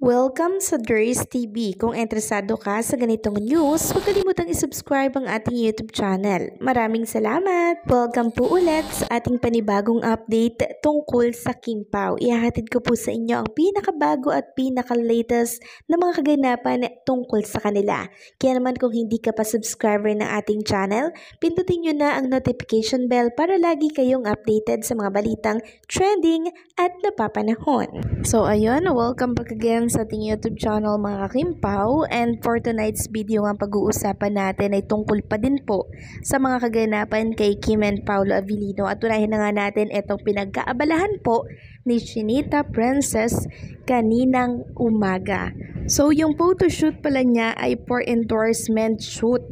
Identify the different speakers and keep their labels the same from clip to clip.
Speaker 1: Welcome sa Durs TV. Kung interesado ka sa ganitong news, huwag kalimutang isubscribe ang ating YouTube channel. Maraming salamat! Welcome po ulit sa ating panibagong update tungkol sa King Pao. Ihahatid ko po sa inyo ang pinakabago at pinaka-latest na mga kaganapan tungkol sa kanila. Kaya naman kung hindi ka pa subscriber ng ating channel, pindutin nyo na ang notification bell para lagi kayong updated sa mga balitang trending at napapanahon. So ayun, welcome back again sa ating YouTube channel mga kakimpaw, and for tonight's video ang pag-uusapan natin ay tungkol pa din po sa mga kaganapan kay Kim and Paolo Avellino, at unahin na nga natin itong pinagkaabalahan po ni Chinita Princess kaninang umaga. So yung photoshoot pala niya ay for endorsement shoot.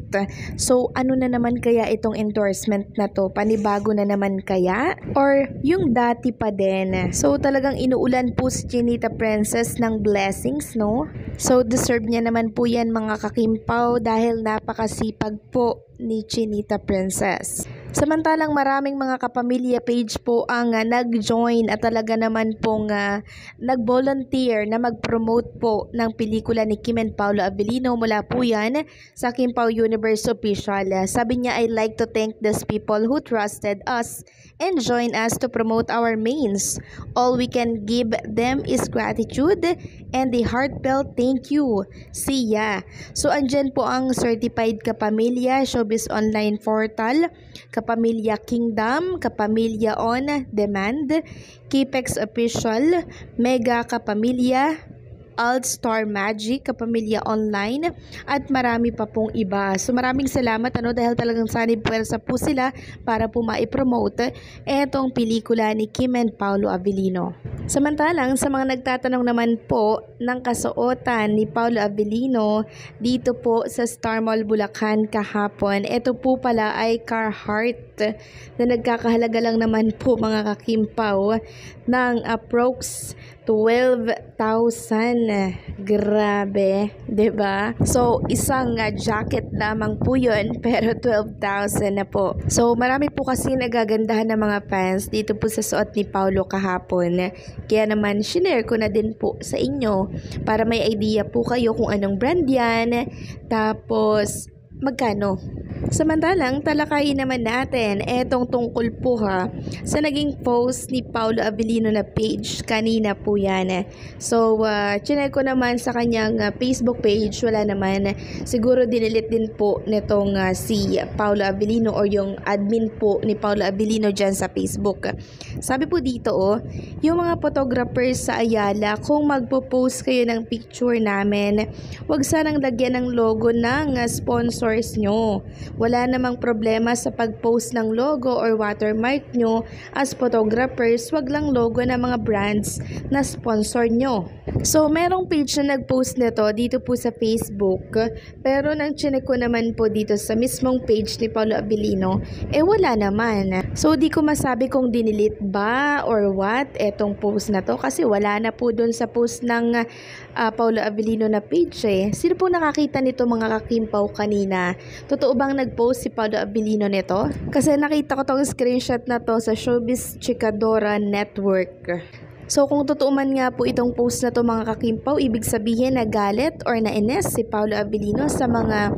Speaker 1: So ano na naman kaya itong endorsement na to? Panibago na naman kaya? Or yung dati pa din? So talagang inuulan po si Chinita Princess ng blessings, no? So deserve niya naman po yan mga kakimpaw dahil napakasipag po ni Chinita Princess. Samantalang maraming mga kapamilya page po ang nag-join at talaga naman pong nag-volunteer na mag-promote po ng pelikula ni Kim and Paolo Avellino. Mula po yan sa Kim Pao Universe Official. Sabi niya, "I'd like to thank these people who trusted us and join us to promote our mains. All we can give them is gratitude and a heartfelt thank you. See ya." So andyan po ang certified kapamilya, Showbiz Online Portal, Kapamilya Kingdom, Kapamilya On Demand, Kipex Official, Mega Kapamilya, Altstar Magic, Kapamilya Online, at marami pa pong iba. So maraming salamat dahil talagang sanib puwersa po sila para po maipromote etong pelikula ni Kim and Paolo Avellino. Samantalang sa mga nagtatanong naman po ng kasuotan ni Paolo Avellino dito po sa Star Mall Bulacan kahapon, ito po pala ay Carhartt na nagkakahalaga lang naman po mga kakimpaw ng approx 12,000. Grabe, 'di ba? So isang jacket lamang po 'yun pero 12,000 na po. So marami po kasi nagagandahan ng mga fans dito po sa suot ni Paolo kahapon. Kaya naman shinare ko na din po sa inyo para may idea po kayo kung anong brand 'yan, tapos magkano. Samantalang talakayin naman natin etong tungkol po sa naging post ni Paolo Avellino na page kanina po yan. So chinek ko naman sa kanyang Facebook page, wala naman. Siguro dinilit din po nitong si Paolo Avellino or yung admin po ni Paolo Avellino dyan sa Facebook. Sabi po dito yung mga photographers sa Ayala, kung magpo-post kayo ng picture namin, wag sanang lagyan ng logo ng sponsors nyo. Wala namang problema sa pag-post ng logo or watermark nyo as photographers, wag lang logo ng mga brands na sponsor nyo. So merong page na nag-post nito dito po sa Facebook, pero nang chinek ko naman po dito sa mismong page ni Paolo Avellino, wala naman. So di ko masabi kung dinilit ba or what etong post na to, kasi wala na po dun sa post ng Paolo Avellino na page. Sino po nakakita nito mga kakimpaw kanina? Totoo bang nag-post si Paolo Avellino nito? Kasi nakita ko tong screenshot na to sa Showbiz Chikadora Network. So kung totoo man nga po itong post na to mga kakimpaw, ibig sabihin na galit or nainis si Paolo Avellino sa mga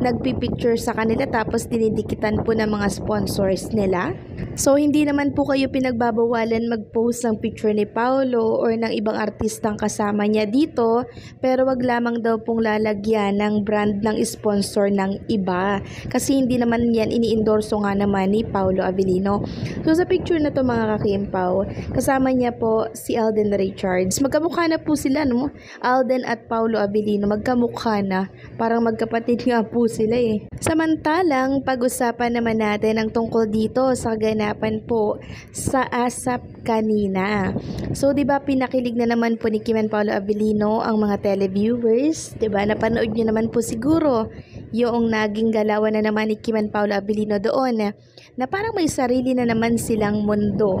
Speaker 1: nagpipicture sa kanila tapos dinidikitan po ng mga sponsors nila. So hindi naman po kayo pinagbabawalan mag-post ng picture ni Paolo or ng ibang artistang kasama niya dito, pero wag lamang daw pong lalagyan ng brand ng sponsor ng iba, kasi hindi naman yan ini-endorso nga naman ni Paolo Avellino. So sa picture na to mga kakimpaw, kasama niya po si Alden Richards. Magkamukha na po sila, no? Alden at Paolo Avellino, magkamukha na. Parang magkapatid nga po sila Samantalang, pag-usapan naman natin ang tungkol dito sa kaganapan po sa ASAP kanina. So, di ba pinakilig na naman po ni Kim and Paolo Avellino ang mga televiewers? Di ba? Napanood nyo naman po siguro yung naging galawan na naman ni Kim and Paolo Avellino doon na parang may sarili na naman silang mundo.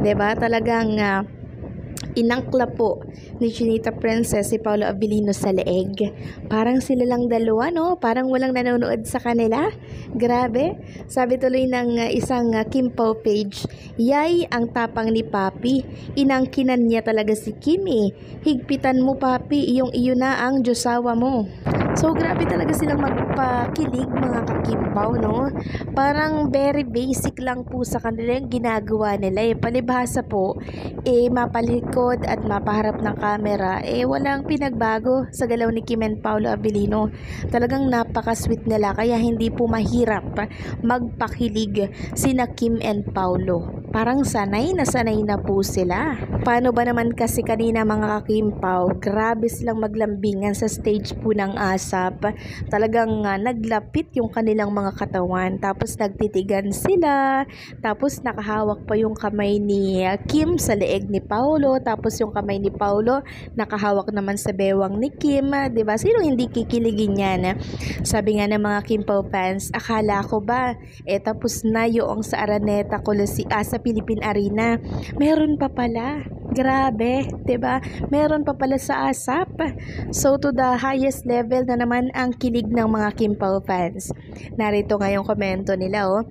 Speaker 1: Di ba? Talagang Inangkla po ni Chinita Princess si Paolo Abilino sa leeg. Parang sila lang dalawa, no? Parang walang nanonood sa kanila. Grabe. Sabi tuloy ng isang Kim Pao page, yay ang tapang ni Papi. Inangkinan niya talaga si Kimi. Higpitan mo, Papi, iyong iyo na ang Diyosawa mo. So, grabe talaga silang magpakilig, mga kakimpaw, no? Parang very basic lang po sa kanila yung ginagawa nila. Palibhasa po, mapalikod at mapaharap ng camera, walang pinagbago sa galaw ni Kim and Paolo Abilino. Talagang napaka-sweet nila, kaya hindi po mahirap magpakilig sina Kim and Paolo. Parang sanay na po sila. Paano ba naman kasi kanina, mga kakimpaw? Grabe silang maglambingan sa stage po ng ASAP. Talagang naglapit yung kanilang mga katawan. Tapos nagtitigan sila. Tapos nakahawak pa yung kamay ni Kim sa leeg ni Paolo. Tapos yung kamay ni Paolo nakahawak naman sa bewang ni Kim. Diba? Sino hindi kikiligin yan? Sabi nga ng mga Kimpaw fans, akala ko ba tapos na yung sa Araneta sa Philippine Arena. Meron pa pala. Grabe, 'di ba? Meron pa pala sa ASAP. So to the highest level na naman ang kilig ng mga Kimpaw fans. Narito nga yung komento nila, oh.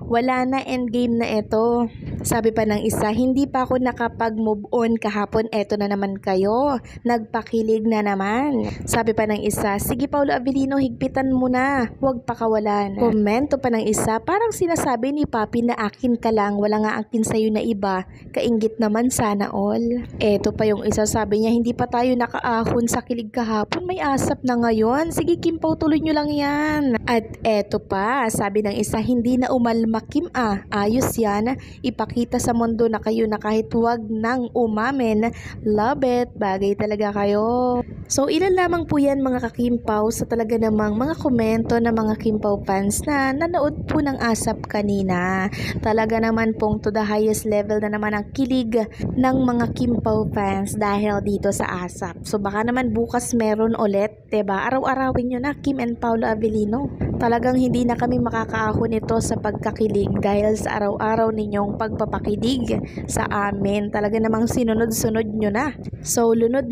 Speaker 1: Wala na, endgame na ito. Sabi pa ng isa, hindi pa ako nakapag-move on kahapon, eto na naman kayo. Nagpakilig na naman. Sabi pa ng isa, sige Paolo Abilino, higpitan mo na. Huwag pakawalan. Komento pa ng isa, parang sinasabi ni Papi na akin ka lang, wala nga akin sa'yo na iba. Kainggit naman sana all. Eto pa yung isa, sabi niya, hindi pa tayo nakaahon sa kilig kahapon, may ASAP na ngayon. Sige Kimpaw, tuloy nyo lang yan. At eto pa, sabi ng isa, hindi na umalmakim ayos yan. Ipakita sa mundo na kayo na kahit wag nang umamin. Love it. Bagay talaga kayo. So, ilan lamang po yan, mga kakimpaw, sa talaga namang mga komento ng mga Kimpaw fans na nanood po ng ASAP kanina. Talaga naman pong to the highest level na naman ang kilig ng mga Kimpaw fans dahil dito sa ASAP. So, baka naman bukas meron ulit, diba? Araw-arawin nyo na, Kim and Paolo Abilino. Talagang hindi na kami makakaahon nito sa pagkakilig dahil sa araw-araw ninyong pagpapakilig sa amin. Talaga namang sinunod-sunod nyo na. So, lunod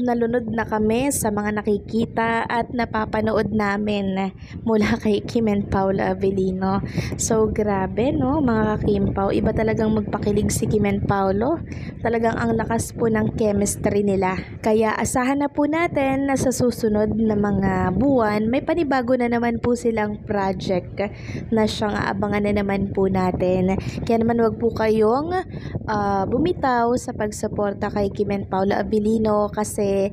Speaker 1: na kami sa mga nakikita at napapanood namin mula kay Kim and Paolo Abilino. So, grabe, no, mga kakimpaw. Iba talagang magpakilig si Kim and Paolo. Talagang ang lakas po ng chemistry nila. Kaya asahan na po natin na sa susunod na mga buwan, may panibago na naman po silang project na siyang aabangan na naman po natin. Kaya naman wag po kayong bumitaw sa pagsuporta kay Kim and Paolo Abilino kasi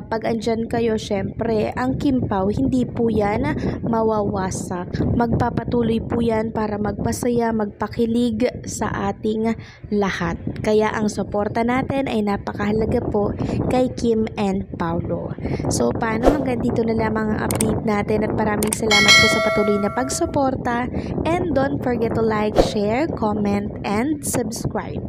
Speaker 1: pag andyan kayo, syempre, ang Kimpaw, hindi po yan mawawasak. Magpapatuloy po yan para magpasaya, magpakilig sa ating lahat. Kaya ang suporta natin ay napakahalaga po kay Kim and Paolo. So, paano? Hanggang dito na lamang ang update natin at maraming salamat po sa patuloy na pagsuporta and don't forget to like, share, comment, and subscribe.